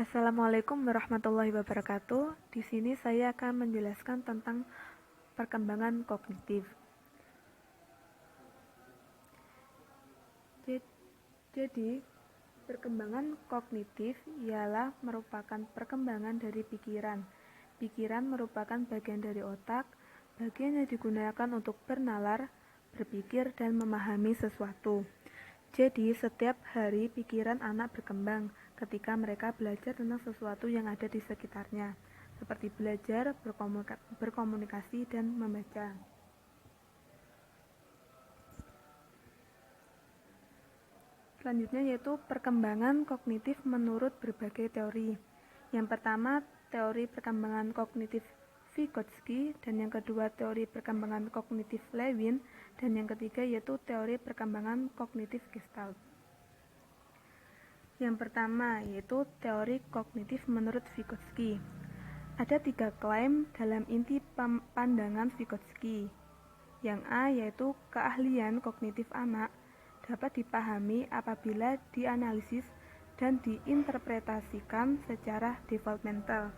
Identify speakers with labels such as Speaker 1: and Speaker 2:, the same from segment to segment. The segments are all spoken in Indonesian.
Speaker 1: Assalamualaikum warahmatullahi wabarakatuh. Di sini saya akan menjelaskan tentang perkembangan kognitif. Jadi, perkembangan kognitif ialah merupakan perkembangan dari pikiran. Pikiran merupakan bagian dari otak, bagian yang digunakan untuk bernalar, berpikir, dan memahami sesuatu. Jadi, setiap hari pikiran anak berkembang ketika mereka belajar tentang sesuatu yang ada di sekitarnya, seperti belajar, berkomunikasi, dan membaca. Selanjutnya yaitu perkembangan kognitif menurut berbagai teori. Yang pertama, teori perkembangan kognitif Vygotsky, dan yang kedua teori perkembangan kognitif Lewin, dan yang ketiga yaitu teori perkembangan kognitif Gestalt. Yang pertama yaitu teori kognitif menurut Vygotsky. Ada 3 klaim dalam inti pandangan Vygotsky. Yang A yaitu keahlian kognitif anak dapat dipahami apabila dianalisis dan diinterpretasikan secara developmental.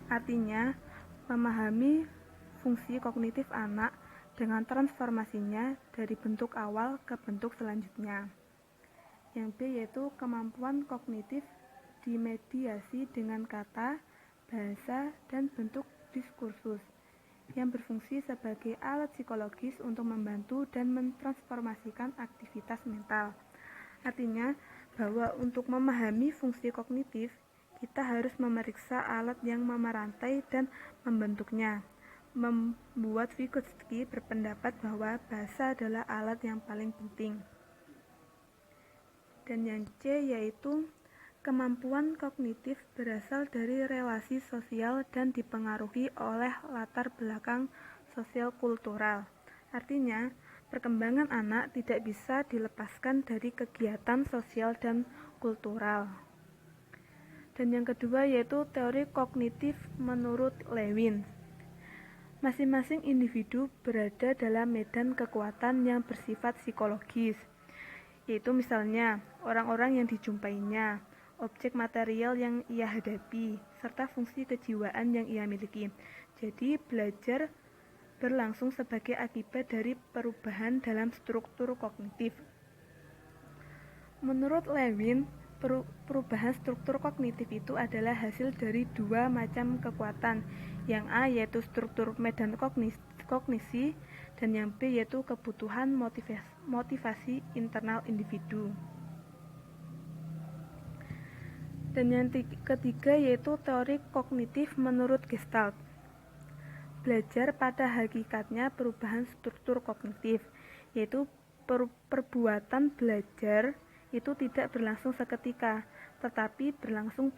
Speaker 1: Artinya, memahami fungsi kognitif anak dengan transformasinya dari bentuk awal ke bentuk selanjutnya. Yang B yaitu kemampuan kognitif dimediasi dengan kata, bahasa, dan bentuk diskursus yang berfungsi sebagai alat psikologis untuk membantu dan mentransformasikan aktivitas mental. Artinya, bahwa untuk memahami fungsi kognitif, kita harus memeriksa alat yang memerantai dan membentuknya. Membuat Vygotsky berpendapat bahwa bahasa adalah alat yang paling penting. Dan yang C yaitu kemampuan kognitif berasal dari relasi sosial dan dipengaruhi oleh latar belakang sosial kultural. Artinya, perkembangan anak tidak bisa dilepaskan dari kegiatan sosial dan kultural. Dan yang kedua yaitu teori kognitif menurut Lewin. Masing-masing individu berada dalam medan kekuatan yang bersifat psikologis, yaitu misalnya orang-orang yang dijumpainya, objek material yang ia hadapi, serta fungsi kejiwaan yang ia miliki. Jadi, belajar berlangsung sebagai akibat dari perubahan dalam struktur kognitif. Menurut Lewin, perubahan struktur kognitif itu adalah hasil dari 2 macam kekuatan. Yang A yaitu struktur medan kognisi, dan yang B yaitu kebutuhan motivasi internal individu. Dan yang ketiga yaitu teori kognitif menurut Gestalt. Belajar pada hakikatnya perubahan struktur kognitif, yaitu perbuatan belajar itu tidak berlangsung seketika, tetapi berlangsung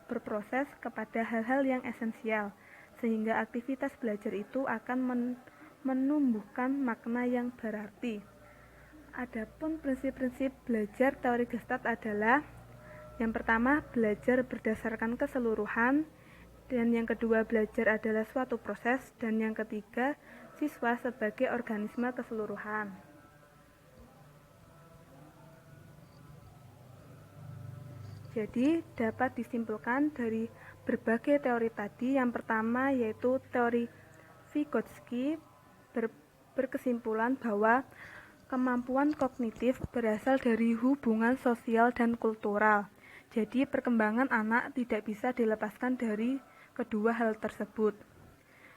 Speaker 1: berproses kepada hal-hal yang esensial, sehingga aktivitas belajar itu akan menumbuhkan makna yang berarti. Adapun prinsip-prinsip belajar teori Gestalt adalah: yang pertama, belajar berdasarkan keseluruhan, dan yang kedua, belajar adalah suatu proses, dan yang ketiga, siswa sebagai organisme keseluruhan. Jadi, dapat disimpulkan dari berbagai teori tadi, yang pertama yaitu teori Vygotsky berkesimpulan bahwa kemampuan kognitif berasal dari hubungan sosial dan kultural. Jadi, perkembangan anak tidak bisa dilepaskan dari kedua hal tersebut.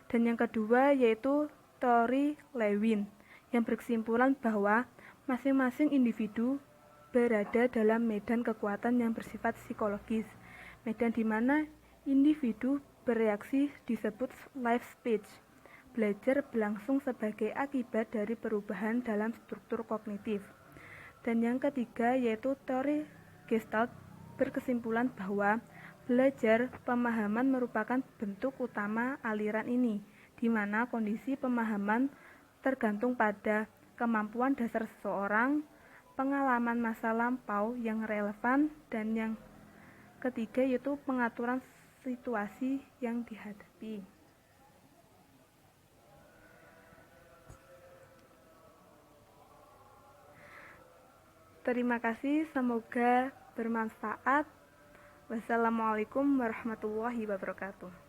Speaker 1: Dan yang kedua yaitu teori Lewin yang berkesimpulan bahwa masing-masing individu berada dalam medan kekuatan yang bersifat psikologis. Medan di mana individu bereaksi disebut life stage. Belajar berlangsung sebagai akibat dari perubahan dalam struktur kognitif. Dan yang ketiga yaitu teori Gestalt berkesimpulan bahwa belajar pemahaman merupakan bentuk utama aliran ini, di mana kondisi pemahaman tergantung pada kemampuan dasar seseorang, pengalaman masa lampau yang relevan, dan yang ketiga yaitu pengaturan situasi yang dihadapi. Terima kasih, semoga bermanfaat. Wassalamualaikum warahmatullahi wabarakatuh.